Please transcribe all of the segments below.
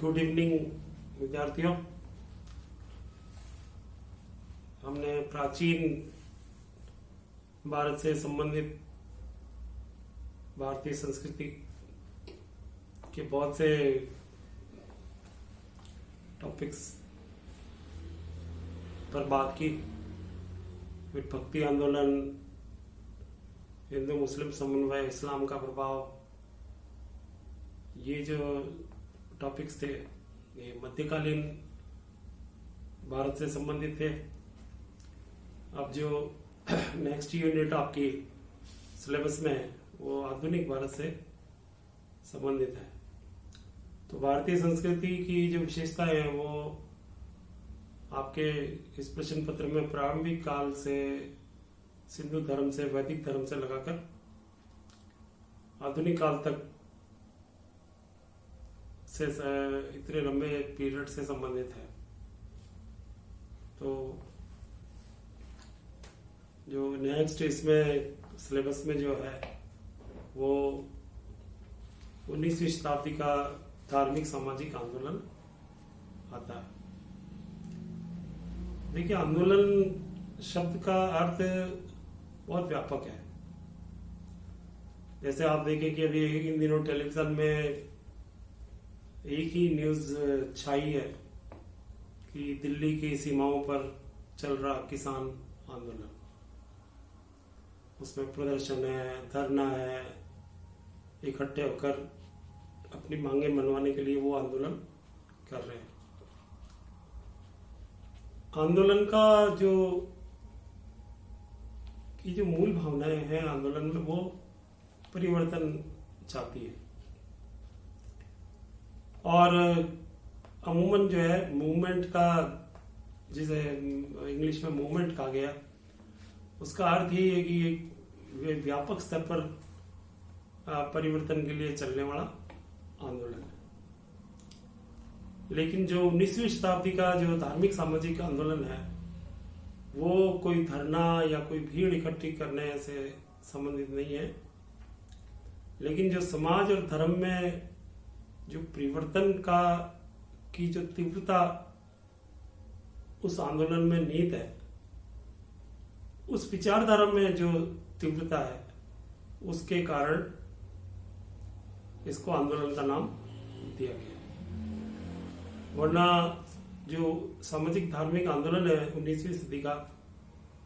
Good evening विद्यार्थियों। हमने प्राचीन भारत से संबंधित भारतीय संस्कृति के बहुत से टॉपिक्स पर बात की। फिर भक्ति आंदोलन, हिंदू मुस्लिम समन्वय, इस्लाम का प्रभाव, ये जो टॉपिक्स थे ये मध्यकालीन भारत से संबंधित थे। अब जो नेक्स्ट यूनिट आपकी सिलेबस में है वो आधुनिक भारत से संबंधित है। तो भारतीय संस्कृति की जो विशेषता है वो आपके इस प्रश्न पत्र में प्रारंभिक काल से सिंधु धर्म से वैदिक धर्म से लगाकर आधुनिक काल तक से इतने लंबे पीरियड से संबंधित है। तो जो नेक्स्ट इसमें सिलेबस में जो है वो 19वीं शताब्दी का धार्मिक सामाजिक आंदोलन आता है। देखिए, आंदोलन शब्द का अर्थ बहुत व्यापक है। जैसे आप देखें कि अभी इन दिनों टेलीविजन में एक ही न्यूज छाई है कि दिल्ली की सीमाओं पर चल रहा किसान आंदोलन, उसमें प्रदर्शन है, धरना है, इकट्ठे होकर अपनी मांगे मनवाने के लिए वो आंदोलन कर रहे हैं। आंदोलन का जो मूल भावनाएं हैं आंदोलन में वो परिवर्तन चाहती है। और अमूमन जो है मूवमेंट का, जिसे इंग्लिश में मूवमेंट कहा गया, उसका अर्थ ही है कि वे व्यापक स्तर पर परिवर्तन के लिए चलने वाला आंदोलन है। लेकिन जो 19वीं शताब्दी का जो धार्मिक सामाजिक आंदोलन है वो कोई धरना या कोई भीड़ इकट्ठी करने से संबंधित नहीं है, लेकिन जो समाज और धर्म में जो परिवर्तन की जो तीव्रता उस आंदोलन में निहित है, उस विचारधारा में जो तीव्रता है, उसके कारण इसको आंदोलन का नाम दिया गया। वरना जो सामाजिक धार्मिक आंदोलन है 19वीं सदी का,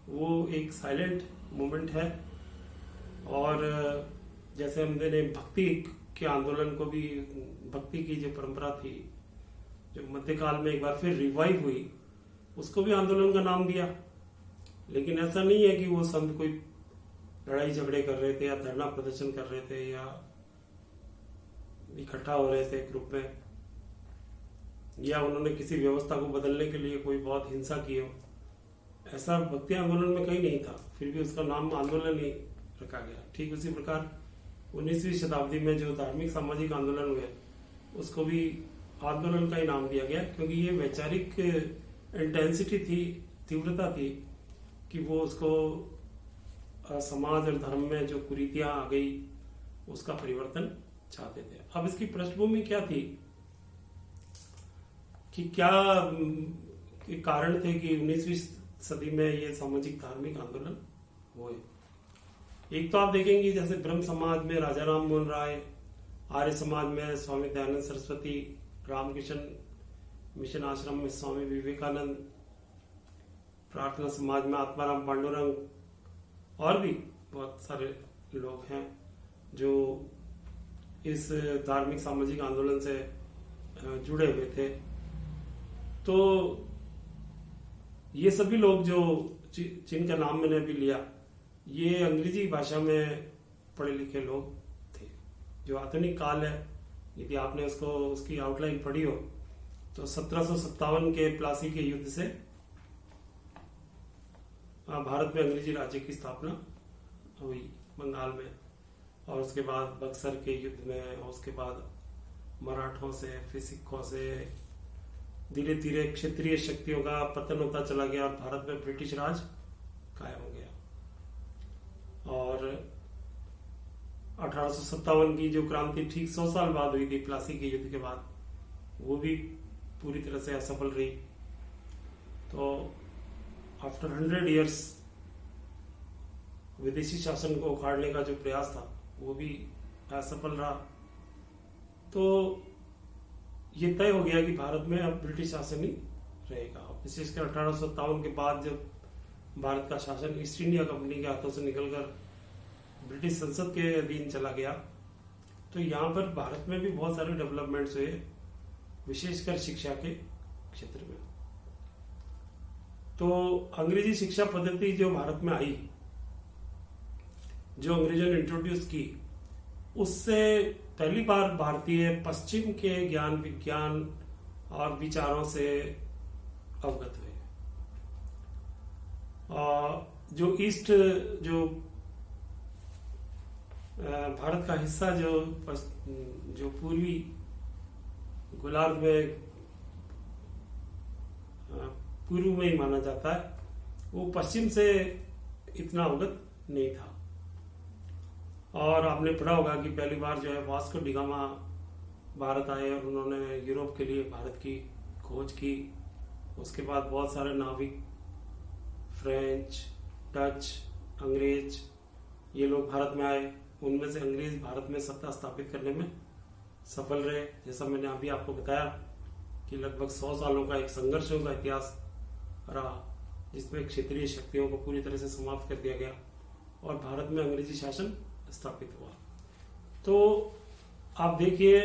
वो एक साइलेंट मूवमेंट है। और जैसे हमने भक्ति के आंदोलन को भी, भक्ति की जो परंपरा थी जो मध्यकाल में एक बार फिर रिवाइव हुई, उसको भी आंदोलन का नाम दिया। लेकिन ऐसा नहीं है कि वो संत कोई लड़ाई झगड़े कर रहे थे या धरना प्रदर्शन कर रहे थे या इकट्ठा हो रहे थे ग्रुप में, या उन्होंने किसी व्यवस्था को बदलने के लिए कोई बहुत हिंसा की हो। ऐसा भक्ति आंदोलन में कहीं नहीं था, फिर भी उसका नाम आंदोलन ही रखा गया। ठीक उसी प्रकार 19वीं शताब्दी में जो धार्मिक सामाजिक आंदोलन हुए उसको भी आंदोलन का ही नाम दिया गया, क्योंकि ये वैचारिक इंटेंसिटी थी, तीव्रता थी कि वो उसको समाज और धर्म में जो कुरीतियां आ गई उसका परिवर्तन चाहते थे। अब इसकी पृष्ठभूमि क्या थी कि क्या कारण थे कि 19वीं सदी में ये सामाजिक धार्मिक आंदोलन हुए। एक तो आप देखेंगे जैसे ब्रह्म समाज में राजा राम मोहन राय, आर्य समाज में स्वामी दयानंद सरस्वती, रामकृष्ण मिशन आश्रम में स्वामी विवेकानंद, प्रार्थना समाज में आत्माराम पांडुरंग, और भी बहुत सारे लोग हैं जो इस धार्मिक सामाजिक आंदोलन से जुड़े हुए थे। तो ये सभी लोग जो जिनका नाम मैंने अभी लिया, ये अंग्रेजी भाषा में पढ़े लिखे लोग थे। जो आधुनिक काल है, यदि आपने उसकी आउटलाइन पढ़ी हो तो 1757 के प्लासी के युद्ध से भारत में अंग्रेजी राज्य की स्थापना हुई बंगाल में, और उसके बाद बक्सर के युद्ध में, और उसके बाद मराठों से, फिर सिखों से धीरे धीरे क्षेत्रीय शक्तियों का पतन होता चला गया और भारत में ब्रिटिश राज कायम हो गया। और 1857 की जो क्रांति ठीक 100 साल बाद हुई थी प्लासी के युद्ध के बाद, वो भी पूरी तरह से असफल रही। तो आफ्टर 100 इयर्स विदेशी शासन को उखाड़ने का जो प्रयास था वो भी असफल रहा। तो ये तय हो गया कि भारत में अब ब्रिटिश शासन ही रहेगा। विशेषकर 1857 के बाद जब भारत का शासन ईस्ट इंडिया कंपनी के हाथों से निकलकर ब्रिटिश संसद के अधीन चला गया, तो यहाँ पर भारत में भी बहुत सारे डेवलपमेंट्स हुए, विशेषकर शिक्षा के क्षेत्र में। तो अंग्रेजी शिक्षा पद्धति जो भारत में आई, जो अंग्रेजों ने इंट्रोड्यूस की, उससे पहली बार भारतीय पश्चिम के ज्ञान विज्ञान और विचारों से अवगत हुए। जो ईस्ट, जो भारत का हिस्सा जो पूर्वी गोलार्ध में पूर्व में ही माना जाता है, वो पश्चिम से इतना अवगत नहीं था। और आपने पढ़ा होगा कि पहली बार जो है वास्को डी गामा भारत आए और उन्होंने यूरोप के लिए भारत की खोज की। उसके बाद बहुत सारे नाविक, फ्रेंच, डच, अंग्रेज, ये लोग भारत में आए। उनमें से अंग्रेज भारत में सत्ता स्थापित करने में सफल रहे। जैसा मैंने अभी आपको बताया कि लगभग 100 सालों का एक संघर्षों का इतिहास रहा, जिसमें क्षेत्रीय शक्तियों को पूरी तरह से समाप्त कर दिया गया और भारत में अंग्रेजी शासन स्थापित हुआ। तो आप देखिए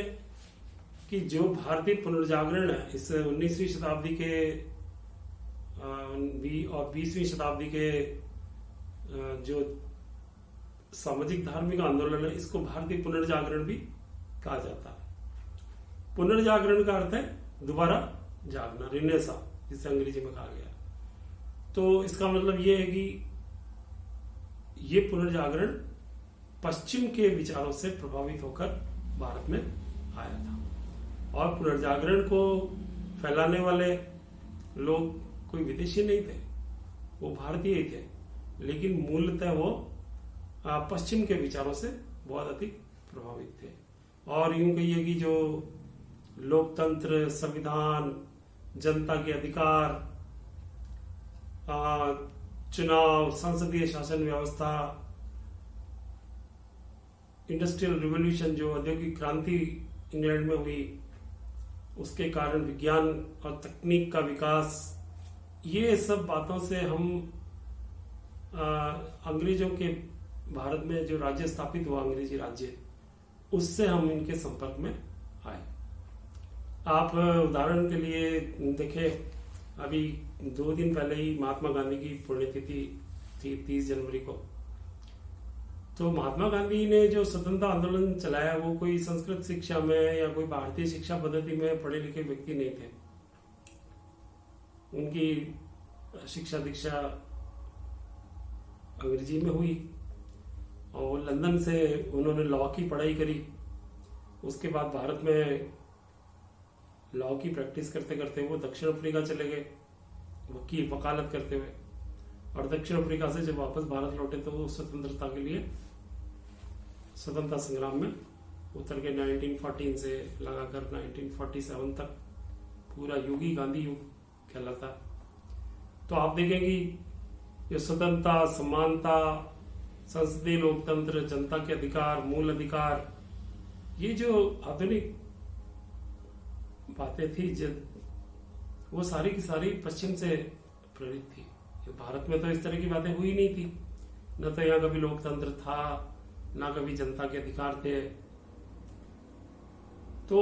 कि जो भारतीय पुनर्जागरण है, इस 19वीं शताब्दी के और 20वीं शताब्दी के जो सामाजिक धार्मिक आंदोलन है, इसको भारतीय पुनर्जागरण भी कहा जाता है। पुनर्जागरण का अर्थ है दोबारा जागना, रिनेसा, जिसे अंग्रेजी में कहा गया। तो इसका मतलब ये है कि ये पुनर्जागरण पश्चिम के विचारों से प्रभावित होकर भारत में आया था। और पुनर्जागरण को फैलाने वाले लोग कोई विदेशी नहीं थे, वो भारतीय ही थे, लेकिन मूलतः वो पश्चिम के विचारों से बहुत अधिक प्रभावित थे। और यूं कहिए कि जो लोकतंत्र, संविधान, जनता के अधिकार, चुनाव, संसदीय शासन व्यवस्था, इंडस्ट्रियल रिवॉल्यूशन, जो औद्योगिक क्रांति इंग्लैंड में हुई, उसके कारण विज्ञान और तकनीक का विकास, ये सब बातों से हम अंग्रेजों के भारत में जो राज्य स्थापित हुआ, अंग्रेजी राज्य, उससे हम इनके संपर्क में आए। आप उदाहरण के लिए देखें, अभी 2 दिन पहले ही महात्मा गांधी की पुण्यतिथि थी, 30 जनवरी को। तो महात्मा गांधी ने जो स्वतंत्रता आंदोलन चलाया, वो कोई संस्कृत शिक्षा में या कोई भारतीय शिक्षा पद्धति में पढ़े लिखे व्यक्ति नहीं थे। उनकी शिक्षा दीक्षा अंग्रेजी में हुई और लंदन से उन्होंने लॉ की पढ़ाई करी। उसके बाद भारत में लॉ की प्रैक्टिस करते करते वो दक्षिण अफ्रीका चले गए वकील वकालत करते हुए, और दक्षिण अफ्रीका से जब वापस भारत लौटे तो वो स्वतंत्रता के लिए स्वतंत्रता संग्राम में उतर के 1914 से लगाकर 1947 तक पूरा युग ही गांधी युग कहलाता। तो आप देखेंगे ये स्वतंत्रता, समानता, संसदीय लोकतंत्र, जनता के अधिकार, मूल अधिकार, ये जो आधुनिक बातें थी, वो सारी की सारी पश्चिम से प्रेरित थी। भारत में तो इस तरह की बातें हुई नहीं थी, न तो यहाँ कभी लोकतंत्र था, ना कभी जनता के अधिकार थे। तो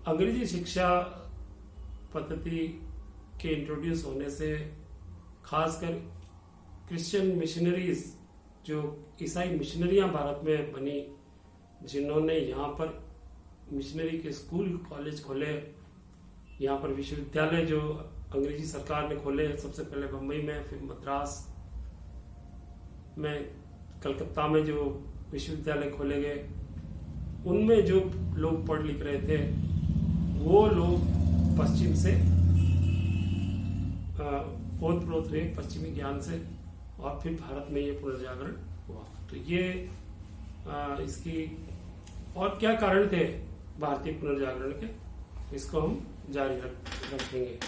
अंग्रेजी शिक्षा पद्धति के इंट्रोड्यूस होने से खासकर क्रिश्चियन मिशनरीज, जो ईसाई मिशनरियां भारत में बनी, जिन्होंने यहाँ पर मिशनरी के स्कूल कॉलेज खोले, यहाँ पर विश्वविद्यालय जो अंग्रेजी सरकार ने खोले, सबसे पहले बम्बई में, फिर मद्रास में, कलकत्ता में जो विश्वविद्यालय खोले गए, उनमें जो लोग पढ़ लिख रहे थे वो लोग पश्चिम से ओतप्रोत रहे, पश्चिमी ज्ञान से, और फिर भारत में ये पुनर्जागरण हुआ। तो ये इसकी और क्या कारण थे भारतीय पुनर्जागरण के? इसको हम जारी रखेंगे।